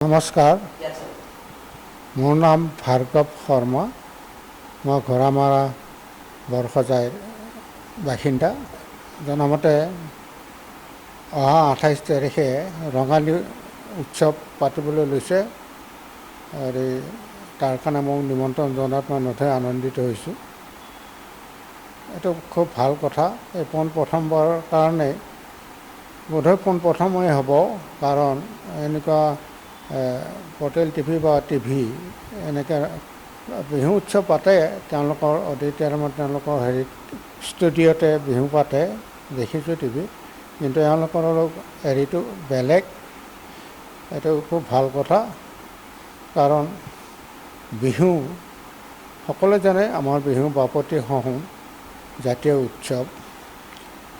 নমস্কাৰ, মোৰ নাম ভাৰ্গৱ শৰ্মা। মই ঘোঁৰামৰা বৰসজাইৰ বাসিন্দা। জনামতে অহা 28 তাৰিখে ৰঙালী উৎসৱ পাতিবলৈ লৈছে আৰু তাৰ কাৰণে মোক নিমন্ত্ৰণ জনোৱাত মই নথৈ আনন্দিত হৈছোঁ। এইটো খুব ভাল কথা। এই পোনপ্ৰথমবাৰৰ কাৰণে বোধহয় পোনপ্ৰথমেই হ'ব, কাৰণ এনেকুৱা পৰ্টেল টিভি বা টিভি এনেকৈ বিহু উৎসৱ পাতে। তেওঁলোকৰ অডিটৰিয়ামত তেওঁলোকৰ ষ্টুডিঅ'তে বিহু পাতে, দেখিছোঁ টিভি, কিন্তু এওঁলোকৰ হেৰিটো বেলেগ। এইটো খুব ভাল কথা, কাৰণ বিহু সকলোৱে জানে আমাৰ বিহু বাপতিসাহোন জাতীয় উৎসৱ।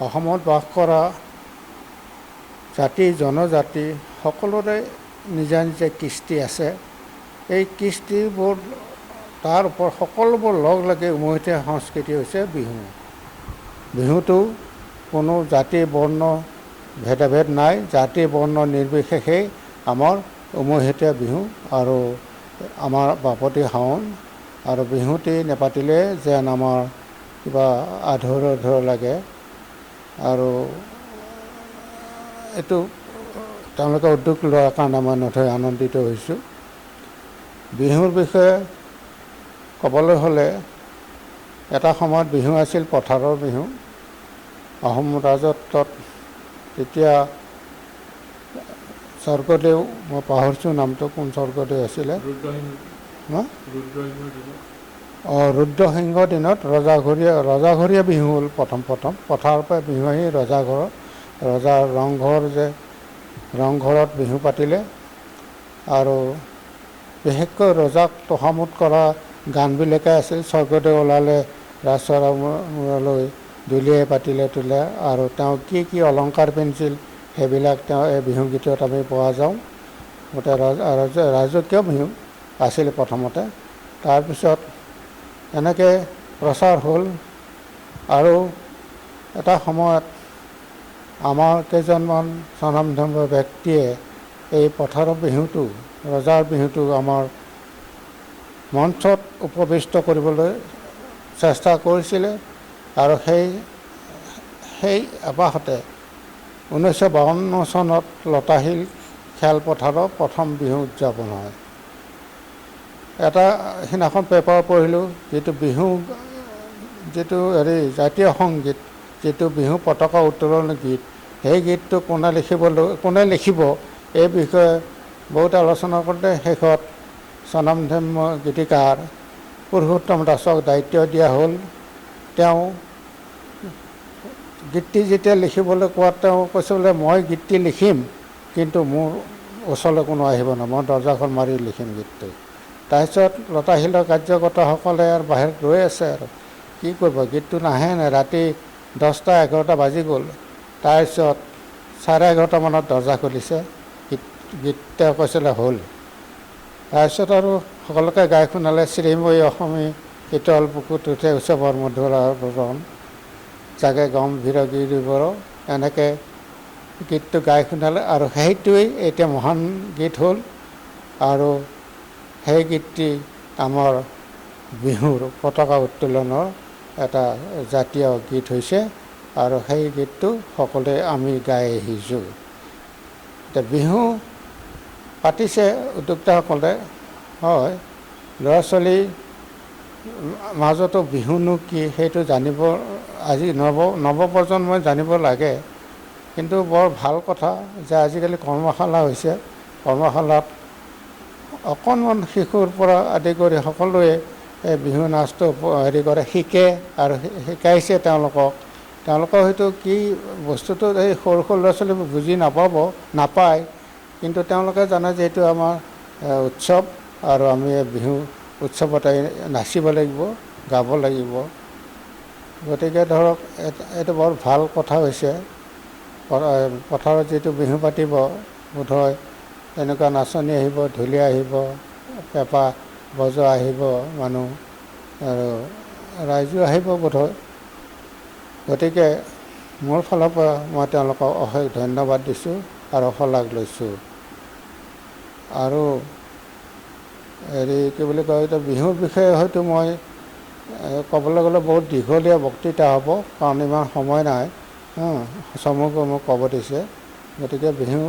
অসমত বাস কৰা জাতি জনজাতি সকলোৰে নিজা নিজা কৃষ্টি আছে। এই কৃষ্টিবোৰ তাৰ ওপৰত সকলোবোৰ লগ লাগি উমৈহতীয়া সংস্কৃতি হৈছে বিহু। বিহুটো কোনো জাতি বৰ্ণ ভেদাভেদ নাই, জাতি বৰ্ণ নিৰ্বিশেষেই আমাৰ উমৈহতীয়া বিহু আৰু আমাৰ বাপতিসাহোন। আৰু বিহুটি নেপাতিলে যেন আমাৰ কিবা আধৰুৱা আধৰুৱা লাগে। আৰু এইটো তেওঁলোকে উদ্যোগ লোৱাৰ কাৰণে মই নথৈ আনন্দিত হৈছোঁ। বিহুৰ বিষয়ে ক'বলৈ হ'লে এটা সময়ত বিহু আছিল পথাৰৰ বিহু। আহোম ৰাজত্বত তেতিয়া স্বৰ্গদেউ, মই পাহৰিছোঁ নামটো, কোন স্বৰ্গদেউ আছিলে, ৰুদ্ৰসিংহৰ দিনত ৰজাঘৰীয়া বিহু হ'ল। প্ৰথম পথাৰৰ পৰা বিহু আহি ৰজাৰ ৰংঘৰত বিহু পাতিলে। আৰু বিশেষকৈ ৰজাক তোষামোদ কৰা গানবিলাকে আছিল। স্বৰ্গদেউ ওলালে ৰাজচৰাৰ মূৰলৈ, দুলিয়াই পাতিলে তোলে, আৰু তেওঁ কি কি অলংকাৰ পিন্ধিছিল সেইবিলাক তেওঁ এই বিহুগীতত আমি পোৱা যাওঁ। গোটেই ৰাজকীয় বিহু আছিলে প্ৰথমতে। তাৰপিছত এনেকৈ প্ৰচাৰ হ'ল, আৰু এটা সময়ত আমাৰ কেইজনমান স্বনামধন্য ব্যক্তিয়ে এই পথাৰৰ বিহুটো, ৰজাৰ বিহুটো আমাৰ মঞ্চত উপবিষ্ট কৰিবলৈ চেষ্টা কৰিছিলে। আৰু সেই আৱাসতে 1952 চনত লতাশিল খেলপথাৰত প্ৰথম বিহু উদযাপন হয়। এটা সিদিনাখন পেপাৰ পঢ়িলোঁ, যিটো জাতীয় সংগীত, যিটো বিহু পতাকা উত্তোলন গীত, সেই গীতটো কোনে লিখিব এই বিষয়ে বহুত আলোচনা কৰোঁতে শেষত স্বনামধন্য গীতিকাৰ পুৰুষোত্তম দাসক দায়িত্ব দিয়া হ'ল। তেওঁ গীতটি যেতিয়া লিখিবলৈ কোৱাত তেওঁ কৈছে বোলে, মই গীতটি লিখিম, কিন্তু মোৰ ওচৰলৈ কোনো আহিব নাই, মই দৰ্জাখন মাৰি লিখিম গীতটো। তাৰপিছত লতাশিলৰ কাৰ্যকৰ্তাসকলে আৰু বাহিৰত ৰৈ আছে, আৰু কি কৰিব, গীতটো নাহে নাই। ৰাতি 10-11 বাজি গ'ল। তাৰপিছত 11:30 মানত দৰ্জা খুলিছে, গীত তেওঁ কৈছিলে হ'ল। তাৰপিছত আৰু সকলোকে গাই শুনালে, শ্ৰীময়ী অসমী শীতল বুকুত উঠে উৎসৱৰ মধুৰ বৰণ, জাগে গম্ভীৰ গিৰিবৰ, এনেকৈ গীতটো গাই শুনালে। আৰু সেইটোৱেই এতিয়া মহান গীত হ'ল। আৰু সেই গীতটি আমাৰ বিহুৰ পতাকা উত্তোলনৰ এটা জাতীয় গীত হৈছে, আৰু সেই গীতটো সকলোৱে আমি গাই আহিছোঁ। এতিয়া বিহু পাতিছে উদ্যোক্তাসকলে, হয়, ল'ৰা ছোৱালীৰ মাজতো বিহুনো কি সেইটো জানিব, আজি নৱপ্ৰজন্মই জানিব লাগে। কিন্তু বৰ ভাল কথা যে আজিকালি কৰ্মশালা হৈছে। কৰ্মশালাত অকণমান শিশুৰ পৰা আদি কৰি সকলোৱে এই বিহু নাচটো শিকে আৰু শিকাইছে তেওঁলোকক হয়তো কি বস্তুটো এই সৰু ল'ৰা ছোৱালীবোৰ বুজি নাপায়, কিন্তু তেওঁলোকে জানে যে এইটো আমাৰ উৎসৱ, আৰু আমি বিহু উৎসৱত নাচিব লাগিব, গাব লাগিব। গতিকে ধৰক এইটো বৰ ভাল কথা হৈছে। পথাৰত যিটো বিহু পাতিব, বোধহয় এনেকুৱা নাচনি আহিব, ঢুলীয়া আহিব, পেঁপা বজোৱা আহিব মানুহ, আৰু ৰাইজো আহিব বোধহয়। গতিকে মোৰ ফালৰ পৰা মই তেওঁলোকক অশেষ ধন্যবাদ দিছোঁ আৰু শলাগ লৈছোঁ। আৰু হেৰি কি বুলি কয়, এতিয়া বিহুৰ বিষয়ে হয়তো মই ক'বলৈ গ'লে বহুত দীঘলীয়া বক্তৃতা হ'ব, কাৰণ ইমান সময় নাই, চমুকৈ মোক ক'ব দিছে। গতিকে বিহু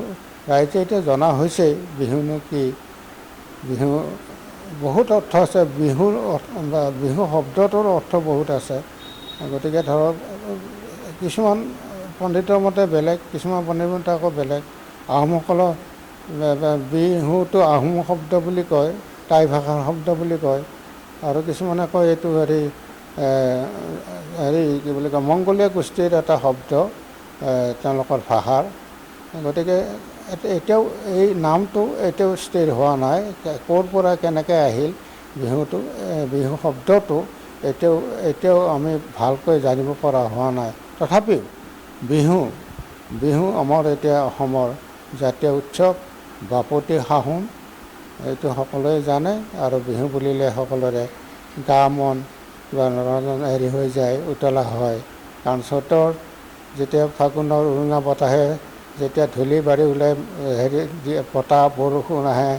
ৰাইজে এতিয়া জনা হৈছেই বিহুনো কি। বিহু বহুত অৰ্থ আছে, বিহু শব্দটোৰ অৰ্থ বহুত আছে। গতিকে ধৰক কিছুমান পণ্ডিতৰ মতে বেলেগ, কিছুমান পণ্ডিতৰ মতে আকৌ বেলেগ। আহোমসকলৰ বিহুটো আহোম শব্দ বুলি কয়, টাই ভাষাৰ শব্দ বুলি কয়, আৰু কিছুমানে কয় এইটো হেৰি কি বুলি কয় মংগোলীয় গোষ্ঠীৰ এটা শব্দ, তেওঁলোকৰ ভাষাৰ। গতিকে এতিয়াও এই নামটো এতিয়াও স্থিৰ হোৱা নাই, ক'ৰ পৰা কেনেকৈ আহিল বিহুটো, বিহু শব্দটো এতিয়াও আমি ভালকৈ জানিব পৰা হোৱা নাই। তথাপিও বিহু আমাৰ এতিয়া অসমৰ জাতীয় উৎসৱ, বাপতিসাহোন, এইটো সকলোৱে জানে। আৰু বিহু বুলিলে সকলোৰে গা মন কিবা হেৰি হৈ যায়, উতলা হয়। কাৰণ চ'তৰ যেতিয়া ফাগুনৰ উৰুঙা বতাহে যেতিয়া ধূলি বাঢ়ি ওলাই, হেৰি বতাহ বৰষুণ আহে,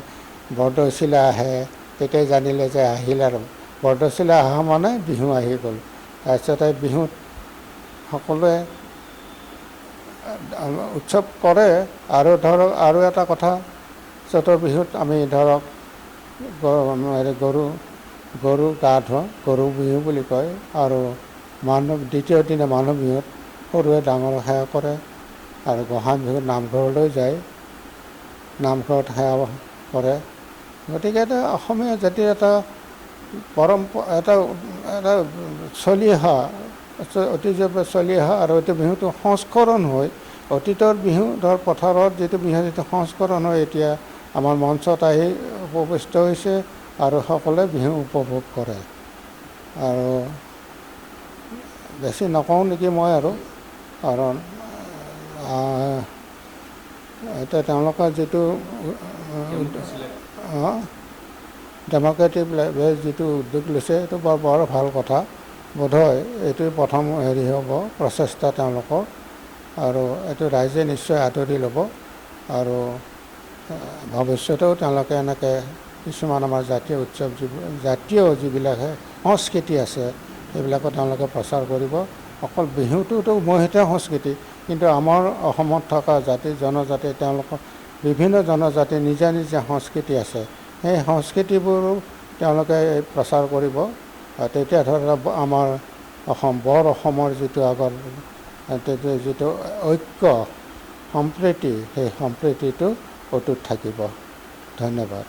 বৰদৈচিলা আহে, তেতিয়াই জানিলে যে আহিল আৰু। বৰদৈচিলা অহা মানে বিহু আহি গ'ল। তাৰপিছতে বিহুত সকলোৱে উৎসৱ কৰে। আৰু ধৰক আৰু এটা কথা, চ'তৰ বিহুত আমি ধৰক গৰু গা ধোৱাওঁ, গৰু বিহু বুলি কয়। আৰু দ্বিতীয় দিনা মানুহ বিহুত সৰুৱে ডাঙৰক সেৱা কৰে, আৰু গোসাঁই বিহুত নামঘৰলৈ যায়, নামঘৰত সেৱা কৰে। গতিকে এটা অসমীয়া জাতিৰ এটা এটা চলি অহা, অতীজৰ পৰা চলি অহা, আৰু এইটো বিহুটো সংস্কৰণ হৈ, অতীতৰ বিহু ধৰ পথাৰত যিটো বিহু, যিটো সংস্কৰণ হৈ এতিয়া আমাৰ মঞ্চত আহি উপৱিষ্ট হৈছে, আৰু সকলোৱে বিহু উপভোগ কৰে। আৰু বেছি নকওঁ নেকি মই আৰু, কাৰণ এতিয়া তেওঁলোকৰ যিটো ডেম'ক্ৰেটিক যিটো উদ্যোগ লৈছে, এইটো বৰ ভাল কথা। বোধহয় এইটোৱে প্ৰথম হেৰি হ'ব, প্ৰচেষ্টা তেওঁলোকৰ। আৰু এইটো ৰাইজে নিশ্চয় আদৰি ল'ব, আৰু ভৱিষ্যতেও তেওঁলোকে এনেকৈ কিছুমান আমাৰ জাতীয় উৎসৱ, জাতীয় যিবিলাক সংস্কৃতি আছে, সেইবিলাকো তেওঁলোকে প্ৰচাৰ কৰিব। অকল বিহুটোতো উমৈহতীয়া সংস্কৃতি, কিন্তু আমাৰ অসমত থকা জাতি জনজাতি, তেওঁলোকৰ বিভিন্ন জনজাতিৰ নিজা নিজা সংস্কৃতি আছে। সেই সংস্কৃতিবোৰো তেওঁলোকে প্ৰচাৰ কৰিব। তেতিয়া ধৰক আমাৰ বৰ অসমৰ যিটো আগৰ যিটো ঐক্য সম্প্ৰীতি, সেই সম্প্ৰীতিটো অটুট থাকিব। ধন্যবাদ।